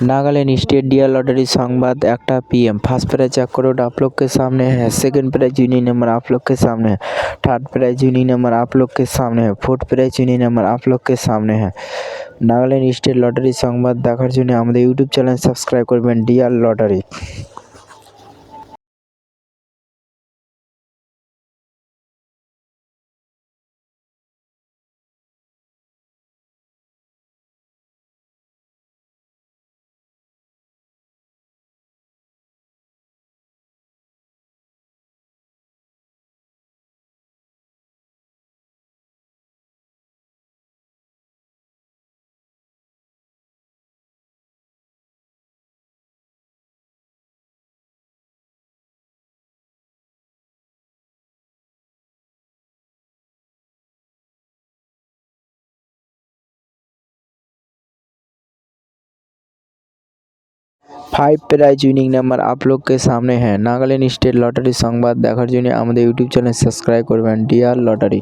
Nagaland state dear lottery संवाद 1 PM। First prize 1 crore आप लोग के सामने है। सेकंड प्राइज यूनिक नंबर आप लोग के सामने है। थर्ड प्राइज यूनिक नंबर आप लोग के सामने है। फोर्थ प्राइज यूनिक नंबर आप लोग के सामने है। नागालैंड स्टेट लॉटरी संवाद देखार जोन्नो आमादेर यूट्यूब चैनल सबस्क्राइब करबेन dear lottery. 5 prize unique number आप लोग के सामने है। नागालैंड स्टेट लॉटरी संवाद देखार जोन्नो आमादेर यूट्यूब चैनल सबस्क्राइब करबेन डियर लॉटरी।